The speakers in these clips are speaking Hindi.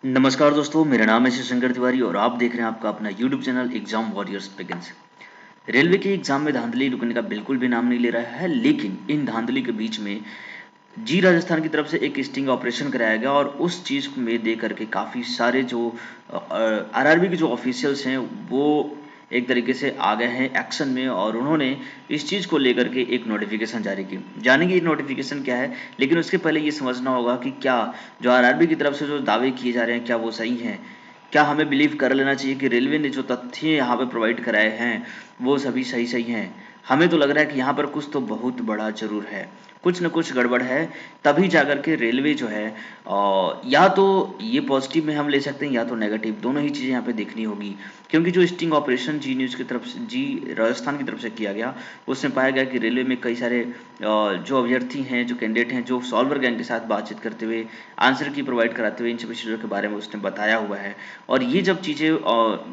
नमस्कार दोस्तों, मेरा नाम है शिवशंकर तिवारी और आप देख रहे हैं आपका अपना YouTube channel exam warriors begins. Railway के एग्जाम में धांधली रुकने का बिल्कुल भी नाम नहीं ले रहा है, लेकिन इन धांधली के बीच में जी राजस्थान की तरफ से एक स्टिंग ऑपरेशन कराया गया और उस चीज़ में दे करके काफ़ी सारे जो आरआरबी के जो ऑफिशियल्स हैं वो एक तरीके से आ गए हैं एक्शन में और उन्होंने इस चीज़ को लेकर के एक नोटिफिकेशन जारी की। जानेंगे ये नोटिफिकेशन क्या है, लेकिन उसके पहले ये समझना होगा कि क्या जो आरआरबी की तरफ से जो दावे किए जा रहे हैं क्या वो सही हैं। क्या हमें बिलीव कर लेना चाहिए कि रेलवे ने जो तथ्य यहाँ पे प्रोवाइड कराए हैं वो सभी सही सही हैं। हमें तो लग रहा है कि यहाँ पर कुछ तो बहुत बड़ा ज़रूर है, कुछ न कुछ गड़बड़ है, तभी जाकर के रेलवे जो है या तो ये पॉजिटिव में हम ले सकते हैं या तो नेगेटिव, दोनों ही चीज़ें यहाँ पे देखनी होगी। क्योंकि जो स्टिंग ऑपरेशन जी न्यूज़ की तरफ से, जी राजस्थान की तरफ से किया गया, उसमें पाया गया कि रेलवे में कई सारे जो अभ्यर्थी हैं, जो कैंडिडेट हैं, जो सॉल्वर गैंग के साथ बातचीत करते हुए, आंसर की प्रोवाइड कराते हुए इन सभी चीज़ों के बारे में उसने बताया हुआ है। और ये जब चीज़ें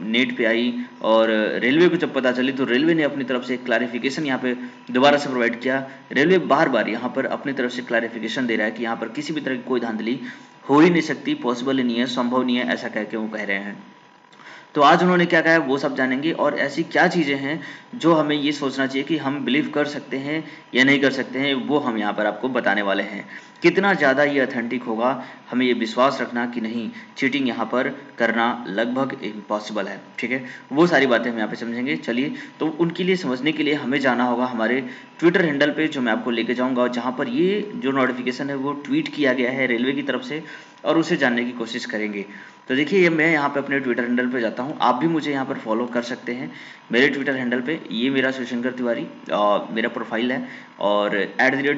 नेट पे आई और रेलवे को जब पता चली तो रेलवे ने अपनी तरफ से एक क्लैरिफिकेशन यहाँ पे दोबारा से प्रोवाइड किया। रेलवे बार-बार यहाँ पर अपनी तरफ से क्लैरिफिकेशन दे रहा है कि यहाँ पर किसी भी तरह की कोई धांधली हो ही नहीं सकती, पॉसिबल ही नहीं है, संभव नहीं है, ऐसा कह के वो कह रहे हैं। तो आज उन्होंने क्या कहा है वो सब जानेंगे और ऐसी क्या चीज़ें हैं जो हमें ये सोचना चाहिए कि हम बिलीव कर सकते हैं या नहीं कर सकते हैं, वो हम यहाँ पर आपको बताने वाले हैं। कितना ज़्यादा ये ऑथेंटिक होगा, हमें ये विश्वास रखना कि नहीं, चीटिंग यहाँ पर करना लगभग इम्पॉसिबल है, ठीक है? वो सारी बातें हम यहाँ पे समझेंगे। चलिए, तो उनके लिए समझने के लिए हमें जाना होगा हमारे ट्विटर हैंडल पे, जो मैं आपको लेके जाऊँगा और जहाँ पर ये जो नोटिफिकेशन है वो ट्वीट किया गया है रेलवे की तरफ से और उसे जानने की कोशिश करेंगे। तो देखिए, ये मैं यहाँ पे अपने ट्विटर हैंडल पे जाता हूँ, आप भी मुझे यहाँ पर फॉलो कर सकते हैं मेरे ट्विटर हैंडल पे। ये मेरा शिवशंकर तिवारी मेरा प्रोफाइल है और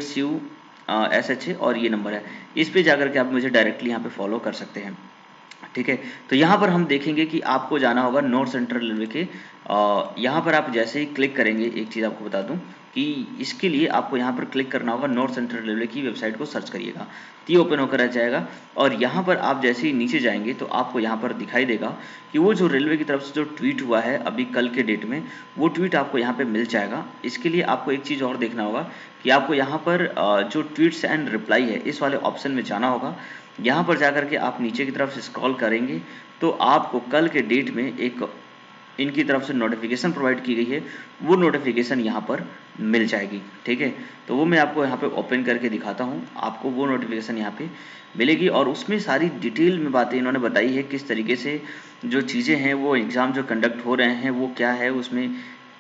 @शिव SH और ये नंबर है। इस पे जाकर के आप मुझे डायरेक्टली यहाँ पे फॉलो कर सकते हैं, ठीक है? तो यहाँ पर हम देखेंगे कि आपको जाना होगा नॉर्थ सेंट्रल रेलवे के यहाँ पर आप जैसे ही क्लिक करेंगे, एक चीज़ आपको बता दूँ कि इसके लिए आपको यहाँ पर क्लिक करना होगा, नॉर्थ सेंट्रल रेलवे की वेबसाइट को सर्च करिएगा, तो ये ओपन होकर आ जाएगा। और यहाँ पर आप जैसे ही नीचे जाएंगे तो आपको यहाँ पर दिखाई देगा कि वो जो रेलवे की तरफ से जो ट्वीट हुआ है अभी कल के डेट में, वो ट्वीट आपको यहाँ पे मिल जाएगा। इसके लिए आपको एक चीज़ और देखना होगा कि आपको यहाँ पर जो ट्वीट्स एंड रिप्लाई है इस वाले ऑप्शन में जाना होगा। यहाँ पर जाकर के आप नीचे की तरफ से स्क्रॉल करेंगे तो आपको कल के डेट में एक इनकी तरफ से नोटिफिकेशन प्रोवाइड की गई है, वो नोटिफिकेशन यहाँ पर मिल जाएगी, ठीक है? तो वो मैं आपको यहाँ पे ओपन करके दिखाता हूँ, आपको वो नोटिफिकेशन यहाँ पे मिलेगी और उसमें सारी डिटेल में बातें इन्होंने बताई है, किस तरीके से जो चीज़ें हैं वो एग्ज़ाम जो कंडक्ट हो रहे हैं वो क्या है, उसमें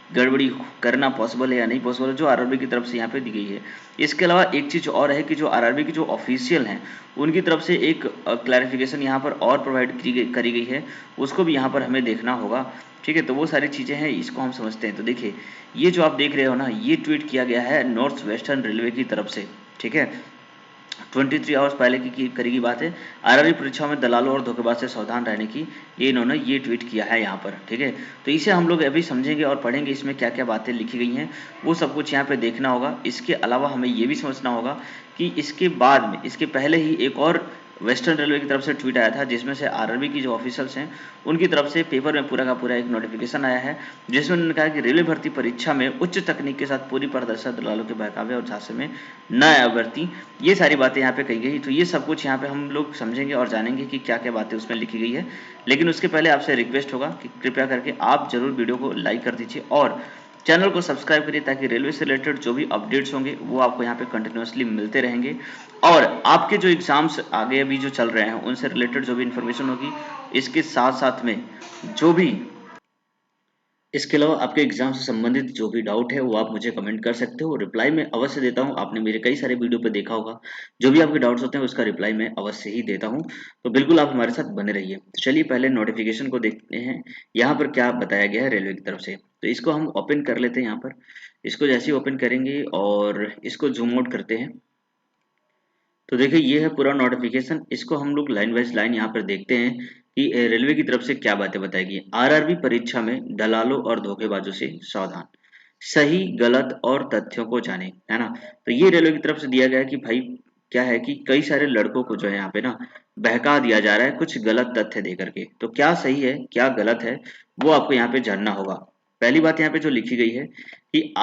गड़बड़ी करना पॉसिबल है या नहीं पॉसिबल है, जो आरआरबी की तरफ से यहाँ पे दी गई है। इसके अलावा एक चीज़ और है कि जो आरआरबी के जो ऑफिशियल हैं उनकी तरफ से एक क्लैरिफिकेशन यहाँ पर और प्रोवाइड करी गई है, उसको भी यहाँ पर हमें देखना होगा, ठीक है? तो वो सारी चीज़ें हैं, इसको हम समझते हैं। तो देखिए, ये जो आप देख रहे हो ना, ये ट्वीट किया गया है नॉर्थ वेस्टर्न रेलवे की तरफ से, ठीक है? 23 आवर्स पहले की करी की बात है। आरआरबी परीक्षाओं में दलालों और धोखेबाज से सावधान रहने की ये इन्होंने ये ट्वीट किया है यहाँ पर, ठीक है? तो इसे हम लोग अभी समझेंगे और पढ़ेंगे, इसमें क्या क्या बातें लिखी गई हैं वो सब कुछ यहाँ पे देखना होगा। इसके अलावा हमें ये भी समझना होगा कि इसके बाद में, इसके पहले ही एक और वेस्टर्न रेलवे की तरफ से ट्वीट आया था जिसमें से आरआरबी की जो ऑफिसर्स हैं उनकी तरफ से पेपर में पूरा का पूरा एक नोटिफिकेशन आया है जिसमें उन्होंने कहा कि रेलवे भर्ती परीक्षा में उच्च तकनीक के साथ पूरी पारदर्शिता, दलालों के बहकावे और झांसे में न आया भर्ती, ये सारी बातें यहाँ पे कही गई। तो ये सब कुछ यहाँ पे हम लोग समझेंगे और जानेंगे कि क्या क्या बातें उसमें लिखी गई है। लेकिन उसके पहले आपसे रिक्वेस्ट होगा कि कृपया करके आप जरूर वीडियो को लाइक कर दीजिए और चैनल को सब्सक्राइब करिए ताकि रेलवे से रिलेटेड जो भी अपडेट्स होंगे वो आपको यहाँ पे कंटिन्यूसली मिलते रहेंगे और आपके जो एग्जाम्स आगे अभी जो चल रहे हैं उनसे रिलेटेड जो भी इंफॉर्मेशन होगी, इसके साथ साथ में जो भी इसके अलावा आपके एग्जाम से संबंधित जो भी डाउट है वो आप मुझे कमेंट कर सकते हो, रिप्लाई मैं अवश्य देता हूँ। आपने मेरे कई सारे वीडियो पे देखा होगा, जो भी आपके डाउट्स होते हैं उसका रिप्लाई मैं अवश्य ही देता हूँ। तो बिल्कुल आप हमारे साथ बने रहिए। तो चलिए पहले नोटिफिकेशन को देखते हैं, यहाँ पर क्या बताया गया है रेलवे की तरफ से। तो इसको हम ओपन कर लेते हैं यहाँ पर। इसको जैसे ही ओपन करेंगे और इसको जूम आउट करते हैं तो देखिए ये है पूरा नोटिफिकेशन। इसको हम लोग लाइन बाय लाइन यहाँ पर देखते हैं कि रेलवे की तरफ से क्या बातें बताई गई। आरआरबी परीक्षा में दलालों और धोखेबाजों से सावधान, सही गलत और तथ्यों को जाने, है ना? तो ये रेलवे की तरफ से दिया गया है कि भाई क्या है कि कई सारे लड़कों को जो है यहाँ पे ना बहका दिया जा रहा है कुछ गलत तथ्य दे करके। तो क्या सही है क्या गलत है वो आपको यहाँ पे जानना होगा। पहली बात यहाँ पे जो लिखी गई है कि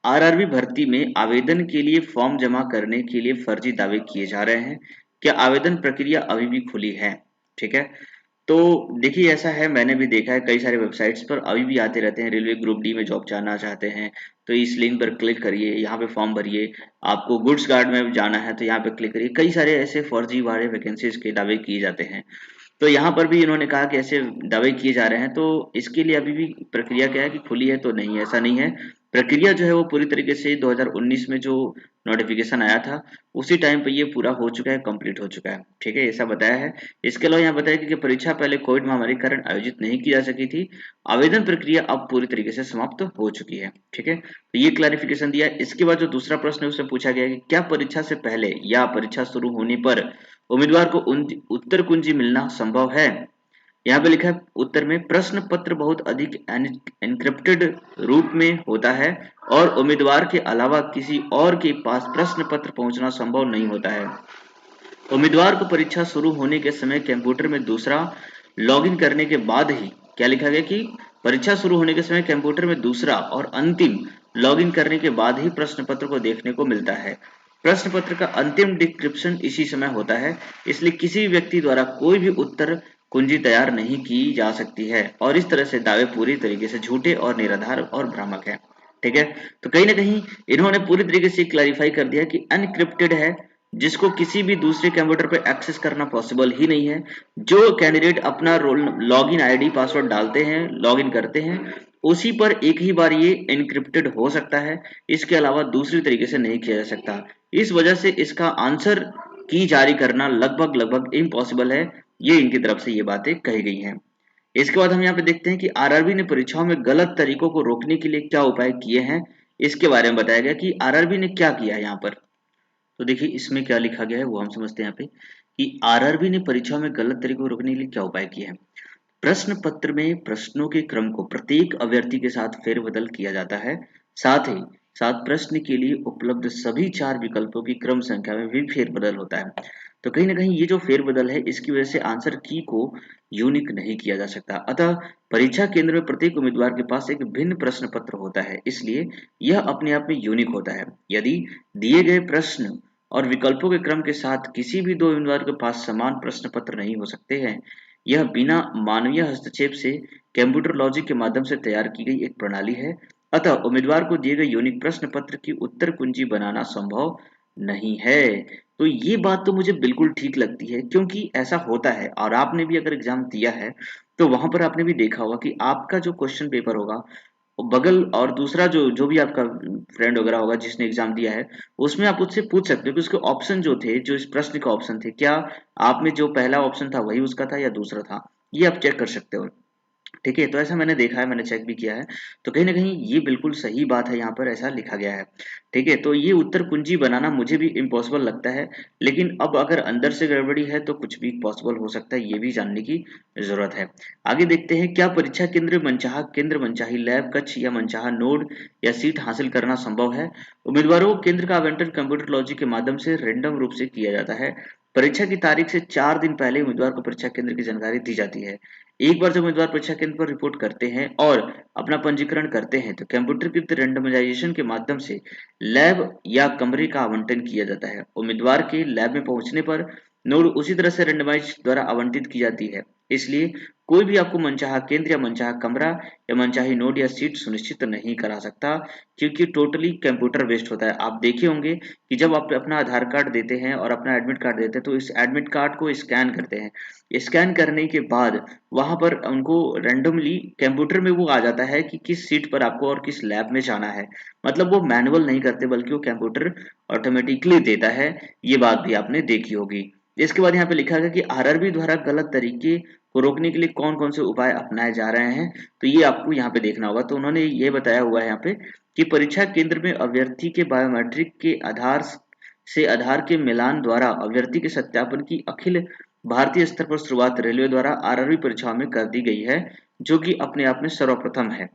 आरआरबी भर्ती में आवेदन के लिए फॉर्म जमा करने के लिए फर्जी दावे किए जा रहे हैं, क्या आवेदन प्रक्रिया अभी भी खुली है? ठीक है। तो देखिए ऐसा है, मैंने भी देखा है कई सारे वेबसाइट्स पर अभी भी आते रहते हैं, रेलवे ग्रुप डी में जॉब जाना चाहते हैं तो इस लिंक पर क्लिक करिए, यहाँ पे फॉर्म भरिए। आपको गुड्स गार्ड में जाना है तो यहाँ पे क्लिक करिए। कई सारे ऐसे फर्जी वाले वैकेंसीज के दावे किए जाते हैं। तो यहाँ पर भी इन्होंने कहा कि ऐसे दावे किए जा रहे हैं, तो इसके लिए अभी भी प्रक्रिया क्या है कि खुली है तो नहीं, ऐसा नहीं है। प्रक्रिया जो है वो पूरी तरीके से 2019 में जो नोटिफिकेशन आया था उसी टाइम पे ये पूरा हो चुका है, कंप्लीट हो चुका है। ठीक है, ऐसा बताया है। इसके अलावा यहाँ बताया कि परीक्षा पहले कोविड महामारी के कारण आयोजित नहीं की जा सकी थी। आवेदन प्रक्रिया अब पूरी तरीके से समाप्त हो चुकी है। ठीक है, तो ये क्लैरिफिकेशन दिया है। इसके बाद जो दूसरा प्रश्न है उससे पूछा गया है कि क्या परीक्षा से पहले या परीक्षा शुरू होने पर उम्मीदवार को उत्तर कुंजी मिलना संभव है। यहाँ पे लिखा है उत्तर में, प्रश्न पत्र बहुत अधिक एन्क्रिप्टेड रूप में होता है और उम्मीदवार के अलावा किसी और के पास प्रश्न पत्र पहुंचना संभव नहीं होता है। उम्मीदवार को परीक्षा शुरू होने के समय कंप्यूटर में दूसरा लॉगिन करने के बाद ही, क्या लिखा गया कि परीक्षा शुरू होने के समय कंप्यूटर में दूसरा और अंतिम लॉगिन करने के बाद ही प्रश्न पत्र को देखने को मिलता है। प्रश्न पत्र का अंतिम डिस्क्रिप्शन इसी समय होता है, इसलिए किसी भी व्यक्ति द्वारा कोई भी उत्तर कुंजी तैयार नहीं की जा सकती है और इस तरह से दावे पूरी तरीके से झूठे और निराधार और भ्रामक है। ठीक है, तो कहीं ना कहीं इन्होंने पूरी तरीके से क्लैरिफाई कर दिया कि अनक्रिप्टेड है, जिसको किसी भी दूसरे कंप्यूटर पर एक्सेस करना पॉसिबल ही नहीं है। जो कैंडिडेट अपना रोल लॉगिन आईडी पासवर्ड डालते हैं, लॉगिन करते हैं, उसी पर एक ही बार ये एनक्रिप्टेड हो सकता है, इसके अलावा दूसरी तरीके से नहीं किया जा सकता। इस वजह से इसका आंसर की जारी करना लगभग लगभग इम्पॉसिबल है। ये इनकी तरफ से ये बातें कही गई हैं। इसके बाद हम यहाँ पे देखते हैं कि आरआरबी ने परीक्षाओं में गलत तरीकों को रोकने के लिए क्या उपाय किए हैं। इसके बारे में बताया गया कि आरआरबी ने क्या किया है यहाँ पर। तो देखिए इसमें क्या लिखा गया है वो हम समझते हैं यहाँ पे कि आरआरबी ने परीक्षाओं में गलत तरीकों को रोकने के लिए क्या उपाय किए हैं। प्रश्न पत्र में प्रश्नों के क्रम को प्रत्येक अभ्यर्थी के साथ फेरबदल किया जाता है। साथ ही साथ प्रश्न के लिए उपलब्ध सभी 4 विकल्पों की क्रम संख्या में भी फेरबदल होता है। तो कहीं ना कहीं ये जो फेरबदल है इसकी वजह से आंसर की को यूनिक नहीं किया जा सकता। अतः परीक्षा केंद्र में प्रत्येक उम्मीदवार के पास एक भिन्न प्रश्न पत्र होता है, इसलिए यह अपने आप में यूनिक होता है। यदि दिए गए प्रश्न और विकल्पों के क्रम के साथ किसी भी 2 उम्मीदवार के पास समान प्रश्न पत्र नहीं हो सकते हैं। यह बिना मानवीय हस्तक्षेप से कंप्यूटर लॉजिक के माध्यम से तैयार की गई एक प्रणाली है। अतः उम्मीदवार को दिए गए यूनिक प्रश्न पत्र की उत्तर कुंजी बनाना संभव नहीं है। तो ये बात तो मुझे बिल्कुल ठीक लगती है, क्योंकि ऐसा होता है और आपने भी अगर एग्जाम दिया है तो वहां पर आपने भी देखा होगा कि आपका जो क्वेश्चन पेपर होगा बगल और दूसरा जो जो भी आपका फ्रेंड वगैरह होगा जिसने एग्जाम दिया है, उसमें आप उससे पूछ सकते हो कि उसके ऑप्शन जो थे, जो इस प्रश्न के ऑप्शन थे, क्या आप में जो पहला ऑप्शन था वही उसका था या दूसरा था, ये आप चेक कर सकते हो। ठीक है, तो ऐसा मैंने देखा है, मैंने चेक भी किया है। तो कहीं ना कहीं ये बिल्कुल सही बात है, यहाँ पर ऐसा लिखा गया है। ठीक है, तो ये उत्तर कुंजी बनाना मुझे भी इम्पॉसिबल लगता है, लेकिन अब अगर अंदर से गड़बड़ी है तो कुछ भी पॉसिबल हो सकता है, ये भी जानने की जरूरत है। आगे देखते हैं, क्या परीक्षा केंद्र मनचाही लैब कक्ष या मनचाहा नोड या सीट हासिल करना संभव है। उम्मीदवारों को केंद्र का आवंटन कंप्यूटर लॉजिक के माध्यम से रेंडम रूप से किया जाता है। परीक्षा की तारीख से 4 दिन पहले उम्मीदवार को परीक्षा केंद्र की जानकारी दी जाती है। एक बार जब उम्मीदवार परीक्षा केंद्र पर रिपोर्ट करते हैं और अपना पंजीकरण करते हैं तो कंप्यूटरकृत रैंडमाइजेशन के माध्यम से लैब या कमरे का आवंटन किया जाता है। उम्मीदवार के लैब में पहुंचने पर नोड उसी तरह से रैंडमाइज द्वारा आवंटित की जाती है, इसलिए कोई भी आपको मनचाहा केंद्र या मनचाहा कमरा या मनचाही नोड या सीट सुनिश्चित नहीं करा सकता, क्योंकि टोटली कंप्यूटर बेस्ड होता है। आप देखे होंगे कि जब आप अपना आधार कार्ड देते हैं और अपना एडमिट कार्ड देते हैं तो इस एडमिट कार्ड को स्कैन करते हैं। स्कैन करने के बाद वहां पर उनको रैंडमली कंप्यूटर में वो आ जाता है कि किस सीट पर आपको और किस लैब में जाना है। मतलब वो मैनुअल नहीं करते बल्कि वो कंप्यूटर ऑटोमेटिकली देता है। ये बात भी आपने देखी होगी। इसके बाद यहाँ पे लिखा गया कि आरआरबी द्वारा गलत तरीके को रोकने के लिए कौन कौन से उपाय अपनाए जा रहे हैं, तो ये आपको यहाँ पे देखना होगा। तो उन्होंने ये बताया हुआ है यहाँ पे कि परीक्षा केंद्र में अभ्यर्थी के बायोमेट्रिक के आधार से आधार के मिलान द्वारा अभ्यर्थी के सत्यापन की अखिल भारतीय स्तर पर शुरुआत रेलवे द्वारा आरआरबी परीक्षाओं में कर दी गई है, जो कि अपने आप में सर्वप्रथम है।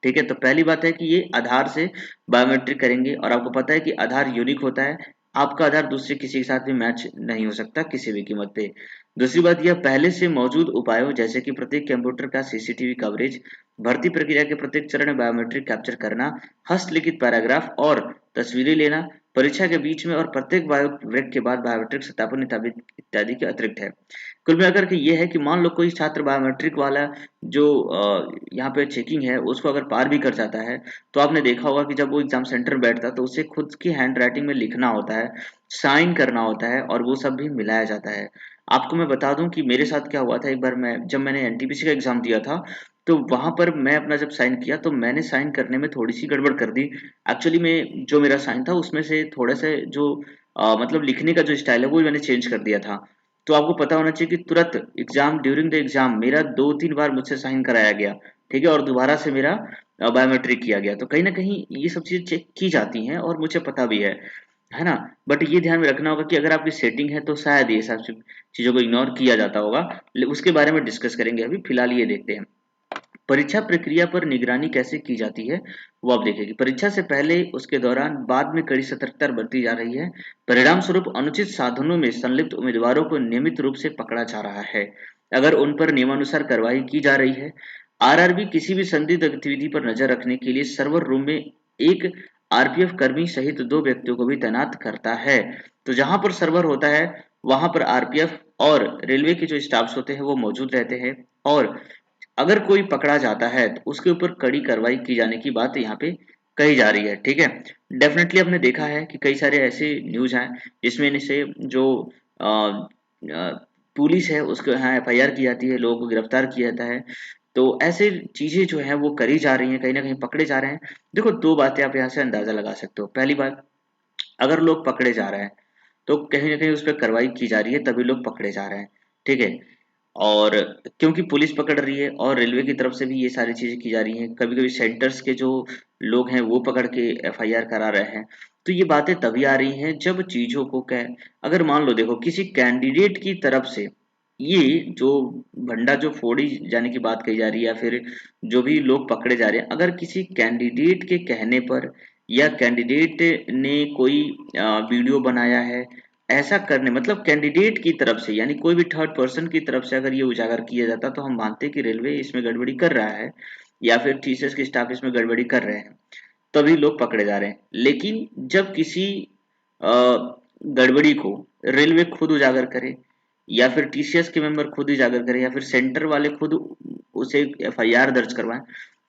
ठीक है, तो पहली बात है कि ये आधार से बायोमेट्रिक करेंगे और आपको पता है कि आधार यूनिक होता है। आपका आधार दूसरे किसी के साथ भी मैच नहीं हो सकता किसी भी कीमत पे। दूसरी बात, यह पहले से मौजूद उपायों जैसे कि प्रत्येक कंप्यूटर का सीसीटीवी कवरेज, भर्ती प्रक्रिया के प्रत्येक चरण में बायोमेट्रिक कैप्चर करना, हस्तलिखित पैराग्राफ और तस्वीरें लेना, परीक्षा के बीच में और प्रत्येक बायो ब्रेक के बाद बायोमेट्रिक सत्यापन इत्यादि के अतिरिक्त है। कुल मिलाकर के ये है कि मान लो कोई छात्र बायोमेट्रिक वाला जो यहाँ पे चेकिंग है उसको अगर पार भी कर जाता है, तो आपने देखा होगा कि जब वो एग्जाम सेंटर में बैठता है तो उसे खुद की हैंड राइटिंग में लिखना होता है, साइन करना होता है और वो सब भी मिलाया जाता है। आपको मैं बता दूं कि मेरे साथ क्या हुआ था, एक बार जब मैंने एनटीपीसी का एग्जाम दिया था, तो वहां पर मैं अपना जब साइन किया तो मैंने साइन करने में थोड़ी सी गड़बड़ कर दी। एक्चुअली में जो मेरा साइन था उसमें से थोड़ा सा जो मतलब लिखने का जो स्टाइल है वो मैंने चेंज कर दिया था। तो आपको पता होना चाहिए कि तुरंत एग्जाम ड्यूरिंग द एग्जाम मेरा 2-3 बार मुझसे साइन कराया गया, ठीक है, और दोबारा से मेरा बायोमेट्रिक किया गया। तो कहीं ना कहीं ये सब चीजें चेक की जाती हैं और मुझे पता भी है ना। बट ये ध्यान में रखना होगा कि अगर आपकी सेटिंग है तो शायद ये सब चीजों को इग्नोर किया जाता होगा। उसके बारे में डिस्कस करेंगे, अभी फिलहाल ये देखते हैं परीक्षा प्रक्रिया पर निगरानी कैसे की जाती है। वो आप देखेंगे परीक्षा से पहले, उसके दौरान, बाद में कड़ी सतर्कता बरती जा रही है। परिणाम स्वरूप अनुचित साधनों में संलिप्त उम्मीदवारों को नियमित रूप से पकड़ा जा रहा है, अगर उन पर नियमानुसार कार्रवाई की जा रही है। आरआरबी किसी भी संदिग्ध गतिविधि पर नजर रखने के लिए सर्वर रूम में एक आरपीएफ कर्मी सहित 2 व्यक्तियों को भी तैनात करता है। तो जहां पर सर्वर होता है वहां पर आरपीएफ और रेलवे के जो स्टाफ्स होते हैं वो मौजूद रहते हैं, और अगर कोई पकड़ा जाता है तो उसके ऊपर कड़ी कार्रवाई की जाने की बात यहाँ पे कही जा रही है, ठीक है। डेफिनेटली आपने देखा है कि कई सारे ऐसे न्यूज हैं जिसमें से जो अ, पुलिस है उसको यहाँ एफआईआर की जाती है, लोगों को गिरफ्तार किया जाता है। तो ऐसे चीजें जो है वो करी जा रही हैं, कहीं ना कहीं पकड़े जा रहे हैं। देखो, दो बातें आप यहाँ से अंदाजा लगा सकते हो। पहली बात, अगर लोग पकड़े जा रहे हैं तो कहीं ना कहीं उस पर कार्रवाई की जा रही है, तभी लोग पकड़े जा रहे हैं, ठीक है। और क्योंकि पुलिस पकड़ रही है और रेलवे की तरफ से भी ये सारी चीजें की जा रही हैं, कभी कभी सेंटर्स के जो लोग हैं वो पकड़ के एफआईआर करा रहे हैं। तो ये बातें तभी आ रही हैं जब चीजों को अगर मान लो, देखो, किसी कैंडिडेट की तरफ से ये जो भंडा जो फोड़ी जाने की बात कही जा रही है, या फिर जो भी लोग पकड़े जा रहे हैं, अगर किसी कैंडिडेट के कहने पर या कैंडिडेट ने कोई वीडियो बनाया है, ऐसा करने मतलब कैंडिडेट की तरफ से, यानी कोई भी थर्ड पर्सन की तरफ से अगर ये उजागर किया जाता तो हम मानते कि रेलवे इसमें गड़बड़ी कर रहा है या फिर टीसीएस के स्टाफ इसमें गड़बड़ी कर रहे हैं, तभी लोग पकड़े जा रहे हैं। लेकिन जब किसी अ, गड़बड़ी को रेलवे खुद उजागर करे या फिर टीसीएस के मेंबर खुद उजागर करे या फिर सेंटर वाले खुद उसे एफआईआर दर्ज करवाएं,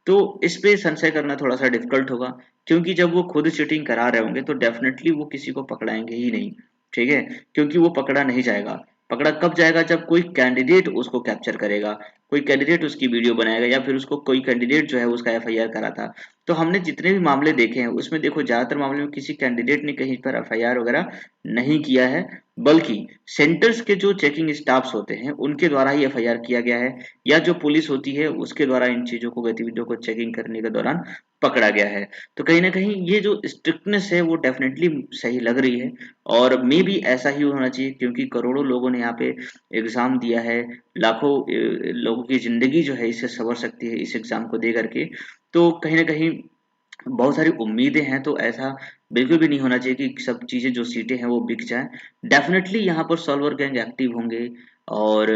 तो इस पे संशय करना थोड़ा सा डिफिकल्ट होगा, क्योंकि जब वो खुद चीटिंग करा रहे होंगे तो डेफिनेटली वो किसी को पकड़ाएंगे ही नहीं, ठीक है। क्योंकि वो पकड़ा नहीं जाएगा। पकड़ा कब जाएगा? जब कोई कैंडिडेट उसको कैप्चर करेगा, कोई कैंडिडेट उसकी वीडियो बनाएगा या फिर उसको कोई कैंडिडेट जो है उसका एफआईआर करा था। तो हमने जितने भी मामले देखे हैं उसमें देखो ज्यादातर मामले में किसी कैंडिडेट ने कहीं पर एफआईआर वगैरह नहीं किया है, बल्कि सेंटर्स के जो चेकिंग स्टाफ्स होते हैं उनके द्वारा ही एफआईआर किया गया है, या जो पुलिस होती है उसके द्वारा इन चीजों को, गतिविधियों को चेकिंग करने के दौरान पकड़ा गया है। तो कहीं ना कहीं ये जो स्ट्रिक्टनेस है वो डेफिनेटली सही लग रही है, और मे भी ऐसा ही होना चाहिए, क्योंकि करोड़ों लोगों ने यहाँ पे एग्जाम दिया है। लाखों लोगों की जिंदगी जो है इससे संवर सकती है इस एग्जाम को दे करके। तो कहीं ना कहीं बहुत सारी उम्मीदें हैं, तो ऐसा बिल्कुल भी नहीं होना चाहिए कि सब चीजें जो सीटें हैं वो बिक जाएं। डेफिनेटली यहाँ पर सॉल्वर गैंग एक्टिव होंगे और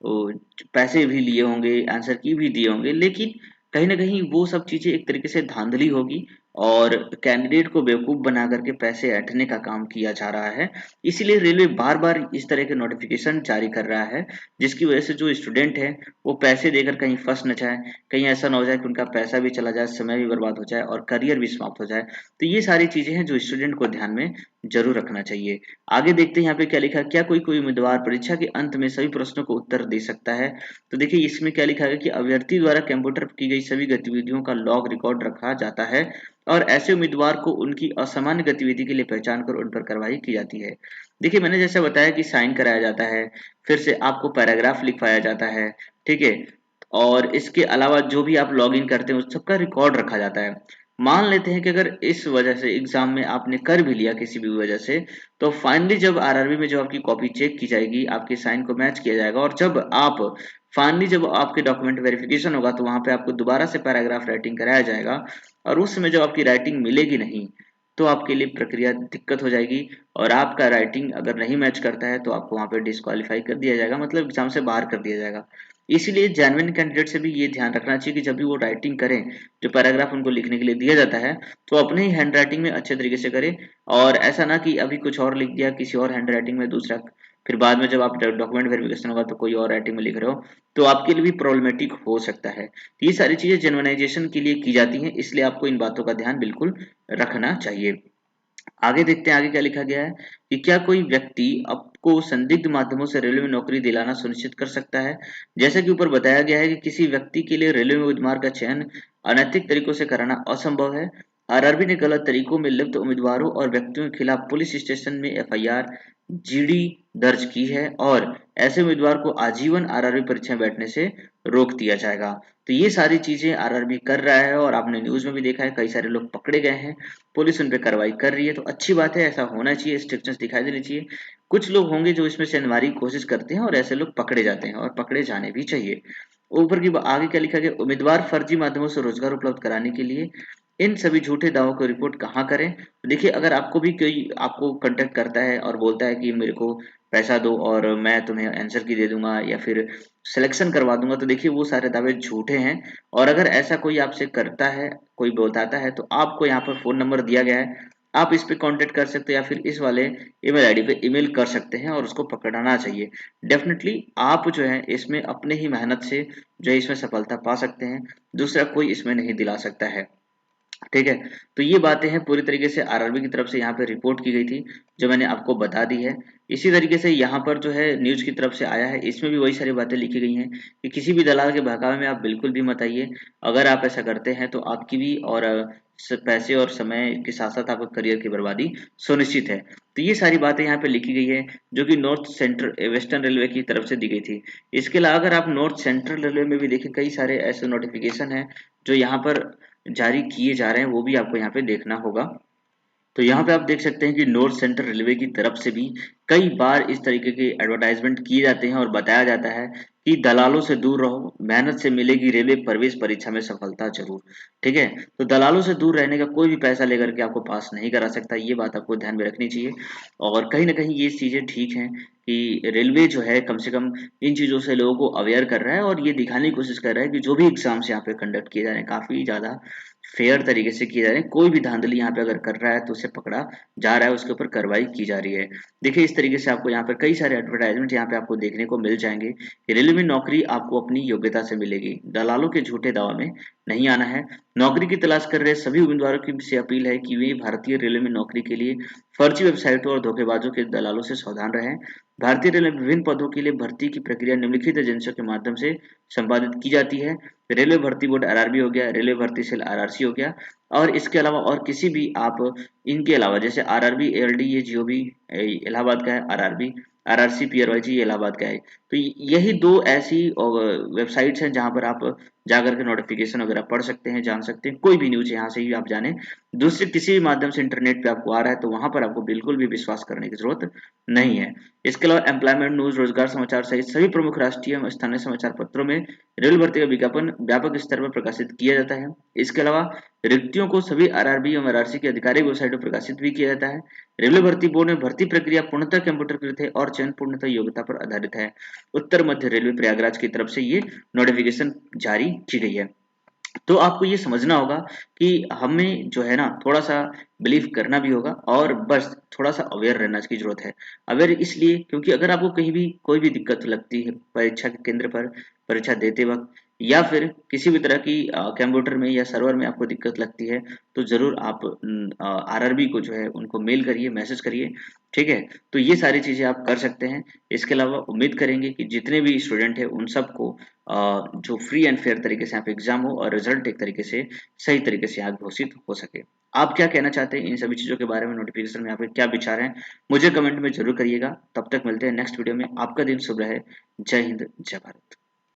वो पैसे भी लिए होंगे, आंसर की भी दिए होंगे, लेकिन कहीं ना कहीं वो सब चीजें एक तरीके से धांधली होगी और कैंडिडेट को बेवकूफ बना करके पैसे ऐंठने का काम किया जा रहा है। इसीलिए रेलवे बार बार इस तरह के नोटिफिकेशन जारी कर रहा है, जिसकी वजह से जो स्टूडेंट है वो पैसे देकर कहीं फंस न जाए, कहीं ऐसा ना हो जाए कि उनका पैसा भी चला जाए, समय भी बर्बाद हो जाए और करियर भी समाप्त हो जाए। तो ये सारी चीजें हैं जो स्टूडेंट को ध्यान में जरूर रखना चाहिए। आगे देखते हैं यहाँ पे क्या लिखा है। क्या कोई कोई उम्मीदवार परीक्षा के अंत में सभी प्रश्नों को उत्तर दे सकता है? तो देखिए इसमें क्या लिखा है कि अभ्यर्थी द्वारा कंप्यूटर पर की गई सभी गतिविधियों का लॉग रिकॉर्ड रखा जाता है और ऐसे उम्मीदवार को उनकी असामान्य गतिविधि के लिए पहचान कर उन पर कार्रवाई की जाती है। देखिए मैंने जैसे बताया कि साइन कराया जाता है, फिर से आपको पैराग्राफ लिखवाया जाता है, ठीक है, और इसके अलावा जो भी आप लॉगिन करते हैं उस सबका रिकॉर्ड रखा जाता है। मान लेते हैं कि अगर इस वजह से एग्जाम में आपने कर भी लिया किसी भी वजह से, तो फाइनली जब आरआरबी में जो आपकी कॉपी चेक की जाएगी, आपके साइन को मैच किया जाएगा, और जब आपके डॉक्यूमेंट वेरिफिकेशन होगा तो वहां पे आपको दोबारा से पैराग्राफ राइटिंग कराया जाएगा, और उस समय जब आपकी राइटिंग मिलेगी नहीं, तो आपके लिए प्रक्रिया दिक्कत हो जाएगी और आपका राइटिंग अगर नहीं मैच करता है तो आपको वहाँ पे डिस्क्वालीफाई कर दिया जाएगा, मतलब एग्जाम से बाहर कर दिया जाएगा। इसीलिए जेन्युइन कैंडिडेट से भी ये ध्यान रखना चाहिए कि जब भी वो राइटिंग करें, जो पैराग्राफ उनको लिखने के लिए दिया जाता है, तो अपने ही हैंड राइटिंग में अच्छे तरीके से करें। और ऐसा ना कि अभी कुछ और लिख दिया किसी और हैंड राइटिंग में दूसरा, फिर बाद में जब आप डॉक्यूमेंट वेरिफिकेशन होगा तो कोई और राइटिंग में लिख रहे हो, तो आपके लिए भी प्रॉब्लमेटिक हो सकता है। तो ये सारी चीजें जेन्युइनाइजेशन के लिए की जाती हैं, इसलिए आपको इन बातों का ध्यान बिल्कुल रखना चाहिए। आगे देखते हैं आगे क्या लिखा गया है कि क्या कोई व्यक्ति आपको संदिग्ध माध्यमों से रेलवे में नौकरी दिलाना सुनिश्चित कर सकता है। जैसा कि ऊपर बताया गया है कि किसी व्यक्ति के लिए रेलवे में उम्मीदवार का चयन अनैतिक तरीकों से कराना असंभव है। आरआरबी ने गलत तरीकों में लिप्त उम्मीदवारों और व्यक्तियों के खिलाफ पुलिस स्टेशन में एफआईआर जीडी दर्ज की है और ऐसे उम्मीदवार को आजीवन आरआरबी परीक्षा में बैठने से रोक दिया जाएगा। तो ये सारी चीजें आरआरबी कर रहा है और आपने न्यूज में भी देखा है, कई सारे लोग पकड़े गए हैं, पुलिस उन पर कार्रवाई कर रही है। तो अच्छी बात है, ऐसा होना चाहिए, स्ट्रिक्टनेस दिखाई देनी चाहिए। कुछ लोग होंगे जो इसमें से अनिवार्य की कोशिश करते हैं और ऐसे लोग पकड़े जाते हैं और पकड़े जाने भी चाहिए। ऊपर की आगे क्या लिखा गया, उम्मीदवार फर्जी माध्यमों से रोजगार उपलब्ध कराने के लिए इन सभी झूठे दावों को रिपोर्ट कहाँ करें। तो देखिए, अगर आपको भी कोई आपको कांटेक्ट करता है और बोलता है कि मेरे को पैसा दो और मैं तुम्हें आंसर की दे दूंगा या फिर सिलेक्शन करवा दूंगा, तो देखिए वो सारे दावे झूठे हैं। और अगर ऐसा कोई आपसे करता है, कोई बताता है, तो आपको यहाँ पर फोन नंबर दिया गया है, आप इस पे कांटेक्ट कर सकते हैं या फिर इस वाले ईमेल आईडी पे ईमेल कर सकते हैं और उसको पकड़ना चाहिए। डेफिनेटली आप जो है इसमें अपने ही मेहनत से जो है इसमें सफलता पा सकते हैं, दूसरा कोई इसमें नहीं दिला सकता है। ठीक है, तो ये बातें हैं पूरी तरीके से आरआरबी की तरफ से यहाँ पे रिपोर्ट की गई थी, जो मैंने आपको बता दी है। इसी तरीके से यहाँ पर जो है न्यूज की तरफ से आया है, इसमें भी वही सारी बातें लिखी गई हैं कि किसी भी दलाल के बहकावे में आप बिल्कुल भी मत आइए। अगर आप ऐसा करते हैं तो आपकी भी और पैसे और समय के साथ साथ आपका करियर की बर्बादी सुनिश्चित है। तो ये सारी बातें यहाँ पे लिखी गई है, जो कि नॉर्थ सेंट्रल वेस्टर्न रेलवे की तरफ से दी गई थी। इसके अलावा अगर आप नॉर्थ सेंट्रल रेलवे में भी देखें, कई सारे ऐसे नोटिफिकेशन है जो यहाँ पर जारी किए जा रहे हैं, वो भी आपको यहाँ पे देखना होगा। तो यहाँ पे आप देख सकते हैं कि नॉर्थ सेंट्रल रेलवे की तरफ से भी कई बार इस तरीके के एडवर्टाइजमेंट किए जाते हैं और बताया जाता है कि दलालों से दूर रहो, मेहनत से मिलेगी रेलवे प्रवेश परीक्षा में सफलता जरूर। ठीक है, तो दलालों से दूर रहने का कोई भी पैसा लेकर के आपको पास नहीं करा सकता, ये बात आपको ध्यान में रखनी चाहिए। और कहीं ना कहीं ये चीजें ठीक हैं कि रेलवे जो है कम से कम इन चीजों से लोगों को अवेयर कर रहा है और ये दिखाने की कोशिश कर रहा है कि जो भी एग्जाम्स यहाँ पे कंडक्ट किए जा रहे हैं काफी ज्यादा फेयर तरीके से किए जा रहे हैं। कोई भी धांधली यहाँ पे अगर कर रहा है तो उसे पकड़ा जा रहा है, उसके ऊपर कार्रवाई की जा रही है। देखिए, इस तरीके से आपको यहाँ पर कई सारे एडवर्टाइजमेंट यहाँ पे आपको देखने को मिल जाएंगे कि रेलवे में नौकरी आपको अपनी योग्यता से मिलेगी, दलालों के झूठे दावा में नहीं आना है। नौकरी की तलाश कर रहे सभी उम्मीदवारों की से अपील है कि वे भारतीय रेलवे में नौकरी के लिए फर्जी वेबसाइटों और धोखेबाजों के दलालों से सावधान रहें। भारतीय रेलवे में विभिन्न पदों के लिए भर्ती की प्रक्रिया निम्नलिखित एजेंसियों के माध्यम से संपादित की जाती है। रेलवे भर्ती बोर्ड आरआरबी हो गया, रेलवे भर्ती सेल आरआरसी हो गया, और इसके अलावा और किसी भी आप इनके अलावा जैसे आरआरबी एएलडी ये जिओबी इलाहाबाद का है, आरआरबी आरआरसी पीआरवाईजी ये इलाहाबाद का है। तो यही दो ऐसी वेबसाइट्स हैं जहां पर आप जाकर के नोटिफिकेशन वगैरह पढ़ सकते हैं, जान सकते हैं, कोई भी न्यूज यहाँ से ही आप जाने। दूसरे किसी भी माध्यम से इंटरनेट पे आपको आ रहा है तो वहां पर आपको बिल्कुल भी विश्वास करने की जरूरत नहीं है। इसके अलावा एम्प्लॉयमेंट न्यूज, रोजगार समाचार सहित सभी प्रमुख राष्ट्रीय एवं स्थानीय समाचार पत्रों में रेल भर्ती का विज्ञापन व्यापक स्तर पर प्रकाशित किया जाता है। इसके अलावा रिक्तियों को सभी आरआरबी एवं आरआरसी की आधिकारिक वेबसाइट पर प्रकाशित भी किया जाता है। रेलवे भर्ती बोर्ड में भर्ती प्रक्रिया पूर्णतः कंप्यूटरकृत है और चयन पूर्णतः योग्यता पर आधारित है। उत्तर मध्य रेलवे प्रयागराज की तरफ से ये नोटिफिकेशन जारी की गई है। तो आपको ये समझना होगा कि हमें जो है ना थोड़ा सा बिलीव करना भी होगा और बस थोड़ा सा अवेयर रहना की जरूरत है। अवेयर इसलिए क्योंकि अगर आपको कहीं भी कोई भी दिक्कत लगती है परीक्षा के केंद्र पर परीक्षा देते वक्त या फिर किसी भी तरह की कंप्यूटर में या सर्वर में आपको दिक्कत लगती है, तो जरूर आप आरआरबी को जो है उनको मेल करिए, मैसेज करिए। ठीक है, तो ये सारी चीजें आप कर सकते हैं। इसके अलावा उम्मीद करेंगे कि जितने भी स्टूडेंट हैं उन सबको जो फ्री एंड फेयर तरीके से यहाँ पे एग्जाम हो और रिजल्ट एक तरीके से सही तरीके से यहाँ घोषित हो सके। आप क्या कहना चाहते हैं इन सभी चीजों के बारे में, नोटिफिकेशन में आपके क्या विचार हैं, मुझे कमेंट में जरूर करिएगा। तब तक मिलते हैं नेक्स्ट वीडियो में। आपका दिन शुभ रहे। जय हिंद, जय भारत।